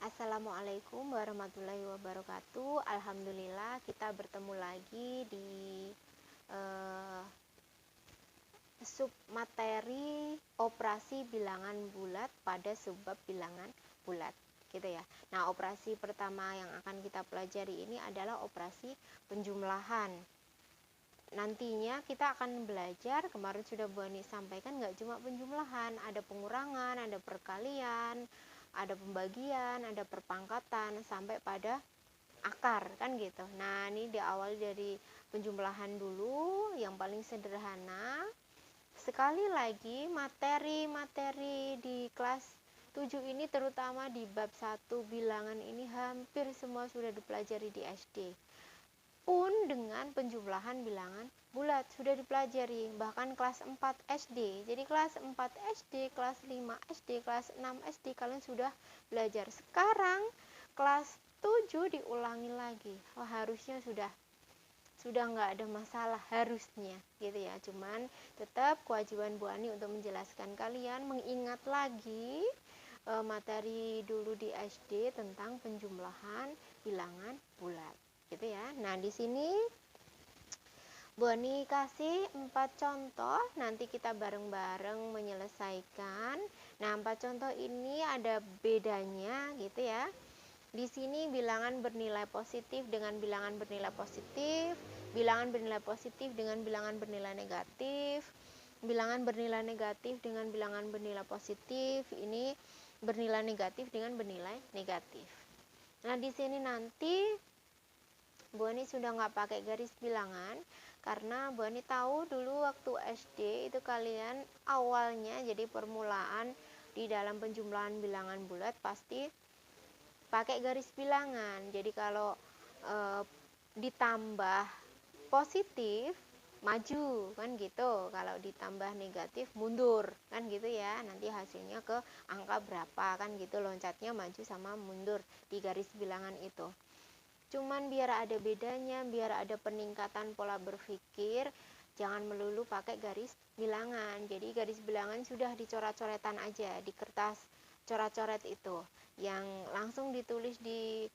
Assalamualaikum warahmatullahi wabarakatuh. Alhamdulillah kita bertemu lagi di eh, sub materi operasi bilangan bulat pada subbab bilangan bulat gitu ya. Nah, operasi pertama yang akan kita pelajari ini adalah operasi penjumlahan. Nantinya kita akan belajar, kemarin sudah Bu Ani sampaikan, nggak cuma penjumlahan, ada pengurangan, ada perkalian, ada pembagian, ada perpangkatan, sampai pada akar kan gitu. Nah, ini diawali dari penjumlahan dulu yang paling sederhana. Sekali lagi, materi-materi di kelas 7 ini, terutama di bab 1 bilangan ini, hampir semua sudah dipelajari di SD. Pun dengan penjumlahan bilangan bulat sudah dipelajari, bahkan kelas 4 SD. Jadi kelas 4 SD, kelas 5 SD, kelas 6 SD kalian sudah belajar. Sekarang kelas 7 diulangi lagi. Wah, harusnya sudah nggak ada masalah harusnya gitu ya. Cuman tetap kewajiban Bu Ani untuk menjelaskan kalian, mengingat lagi materi dulu di SD tentang penjumlahan bilangan bulat gitu ya. Nah, di sini Bu Ani kasih 4 contoh, nanti kita bareng-bareng menyelesaikan. Nah, 4 contoh ini ada bedanya gitu ya. Di sini bilangan bernilai positif dengan bilangan bernilai positif, bilangan bernilai positif dengan bilangan bernilai negatif, bilangan bernilai negatif dengan bilangan bernilai positif, ini bernilai negatif dengan bernilai negatif. Nah, di sini nanti Bu Ani sudah nggak pakai garis bilangan, karena Bu Ani tahu dulu waktu SD itu kalian awalnya, jadi permulaan di dalam penjumlahan bilangan bulat pasti pakai garis bilangan. Jadi kalau ditambah positif maju kan gitu, kalau ditambah negatif mundur kan gitu ya. Nanti hasilnya ke angka berapa kan gitu, loncatnya maju sama mundur di garis bilangan itu. Cuman biar ada bedanya, biar ada peningkatan pola berpikir, jangan melulu pakai garis bilangan. Jadi garis bilangan sudah dicoret-coretan aja di kertas coret-coret itu, yang langsung ditulis di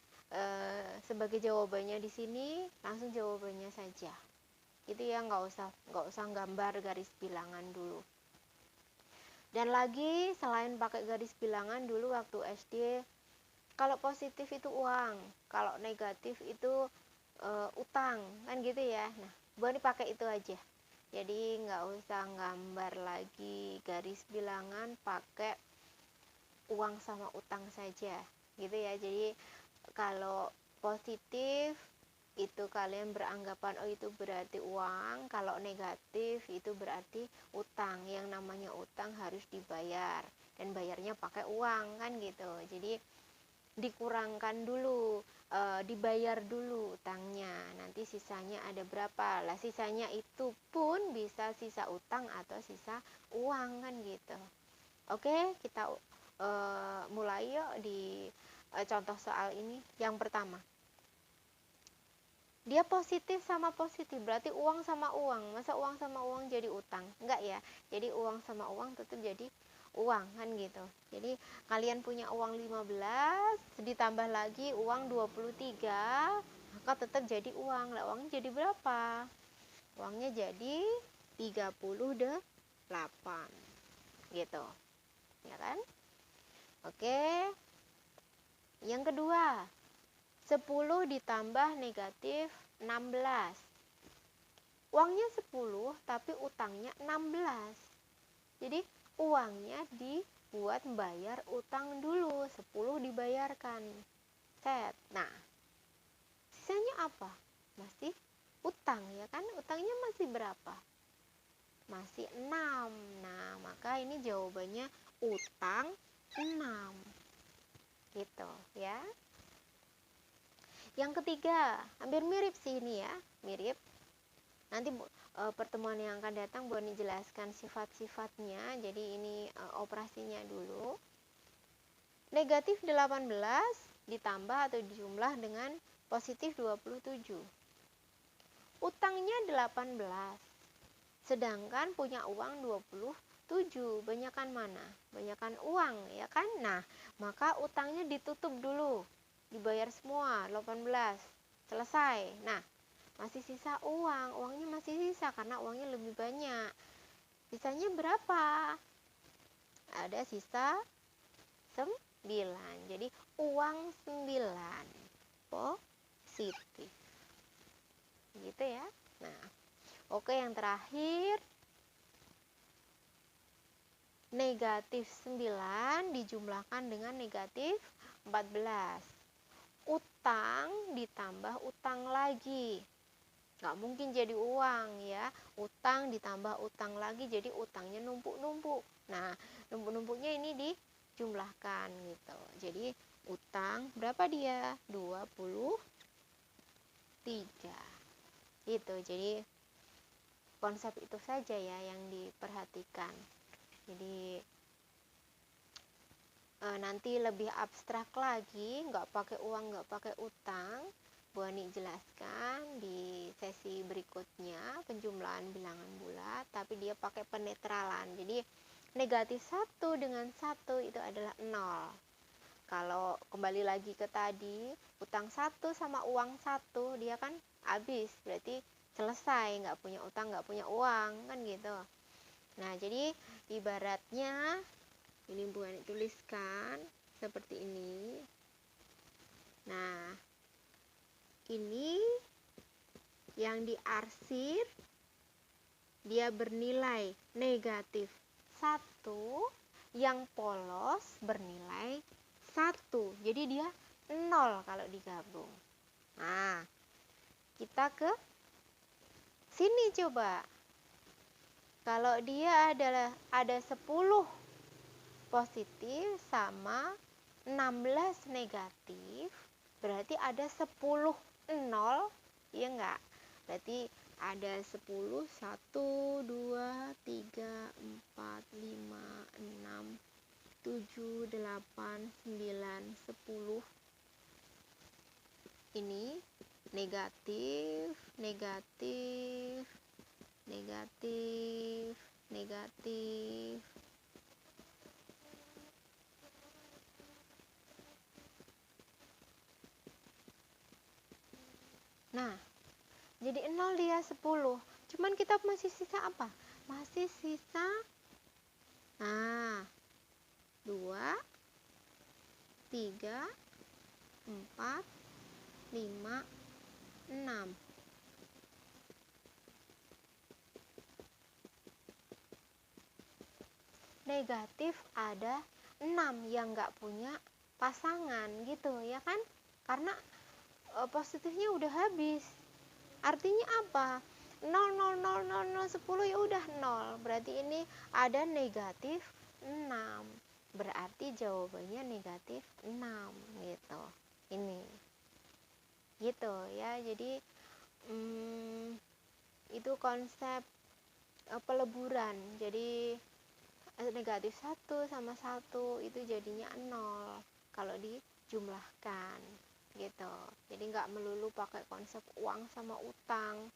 sebagai jawabannya di sini, langsung jawabannya saja gitu ya, nggak usah gambar garis bilangan dulu. Dan lagi, selain pakai garis bilangan dulu waktu SD, kalau positif itu uang, kalau negatif itu utang kan gitu ya. Nah, Bu Ani pakai itu aja, jadi nggak usah gambar lagi garis bilangan, pakai uang sama utang saja gitu ya. Jadi kalau positif itu kalian beranggapan oh itu berarti uang, kalau negatif itu berarti utang. Yang namanya utang harus dibayar, dan bayarnya pakai uang kan gitu. Jadi dikurangkan dulu, dibayar dulu utangnya, nanti sisanya ada berapa lah, sisanya itu pun bisa sisa utang atau sisa uang kan gitu. Oke, kita mulai yuk di contoh soal ini. Yang pertama, dia positif sama positif, berarti uang sama uang. Masa uang sama uang jadi utang? Enggak ya. Jadi uang sama uang tetap jadi uang kan gitu. Jadi kalian punya uang 15 ditambah lagi uang 23, maka tetap jadi uang. Lah, uangnya jadi berapa? Uangnya jadi 38 gitu. Ya kan? Oke. Yang kedua, 10 ditambah negatif 16. Uangnya 10 tapi utangnya 16. Jadi uangnya dibuat bayar utang dulu, 10 dibayarkan. Set. Nah, sisanya apa? Masih utang ya kan? Utangnya masih berapa? Masih 6. Nah, maka ini jawabannya utang 6. Gitu ya. Yang ketiga, hampir mirip sih ini ya, mirip. Nanti pertemuan yang akan datang Bu Ani jelaskan sifat-sifatnya. Jadi ini operasinya dulu. Negatif 18 ditambah atau dijumlah dengan positif 27. Utangnya 18. Sedangkan punya uang 27. 7, banyakan mana? Banyakan uang, ya kan? Nah, maka utangnya ditutup dulu. Dibayar semua, 18. Selesai. Nah, masih sisa uang. Uangnya masih sisa karena uangnya lebih banyak. Sisanya berapa? Ada sisa 9. Jadi, uang 9. Positif. Gitu ya. Nah, oke, yang terakhir. Negatif 9 dijumlahkan dengan negatif 14. Utang ditambah utang lagi. Nggak mungkin jadi uang ya. Utang ditambah utang lagi, jadi utangnya numpuk-numpuk. Nah, numpuk-numpuknya ini dijumlahkan gitu. Jadi utang berapa dia? 23. Gitu. Jadi konsep itu saja ya yang diperhatikan. Jadi nanti lebih abstrak lagi, nggak pakai uang, nggak pakai utang, Bu Ani jelaskan di sesi berikutnya penjumlahan bilangan bulat, tapi dia pakai penetralan. Jadi negatif 1 dengan 1 itu adalah 0. Kalau kembali lagi ke tadi, utang 1 sama uang 1, dia kan habis, berarti selesai, nggak punya utang, nggak punya uang, kan gitu. Nah, jadi ibaratnya ini Bu Ani tuliskan seperti ini. Nah, ini yang diarsir dia bernilai negatif 1, yang polos bernilai 1. Jadi dia 0 kalau digabung. Nah, kita ke sini coba. Kalau dia ada 10 positif sama 16 negatif, berarti ada 10 0, ya enggak? Berarti ada 10, 1, 2, 3, 4, 5, 6, 7, 8, 9, 10. Ini negatif, negatif, negatif, negatif. Nah, jadi 0 dia 10. Cuman kita masih sisa apa? Masih sisa 2, 3, 4, 5, 6. Negatif ada 6 yang nggak punya pasangan gitu ya kan? Karena positifnya udah habis. Artinya apa? 0, 0, 0, 0, 0, 10 ya udah 0. Berarti ini ada negatif 6. Berarti jawabannya negatif 6 gitu. Ini. Gitu ya. Jadi itu konsep peleburan. Jadi negatif 1 sama 1 itu jadinya 0 kalau dijumlahkan gitu. Jadi nggak melulu pakai konsep uang sama utang.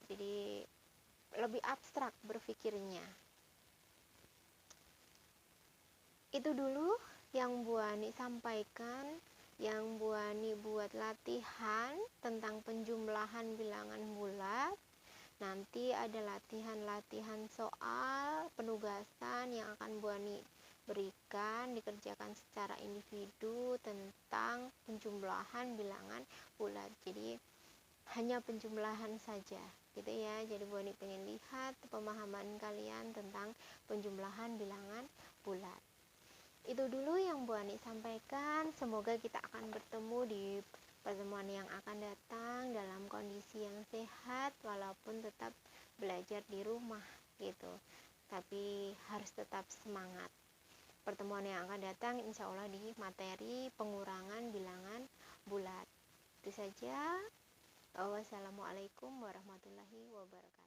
Jadi lebih abstrak berpikirnya. Itu dulu yang Bu Ani sampaikan, yang Bu Ani buat latihan tentang penjumlahan bilangan bulat. Nanti ada latihan-latihan soal penugasan yang akan Bu Ani berikan, dikerjakan secara individu tentang penjumlahan bilangan bulat. Jadi hanya penjumlahan saja gitu ya. Jadi Bu Ani pengen lihat pemahaman kalian tentang penjumlahan bilangan bulat. Itu dulu yang Bu Ani sampaikan. Semoga kita akan bertemu di pertemuan yang akan datang dalam kondisi yang sehat walaupun tetap belajar di rumah gitu. Tapi harus tetap semangat. Pertemuan yang akan datang insya Allah di materi pengurangan bilangan bulat. Itu saja. Wassalamualaikum warahmatullahi wabarakatuh.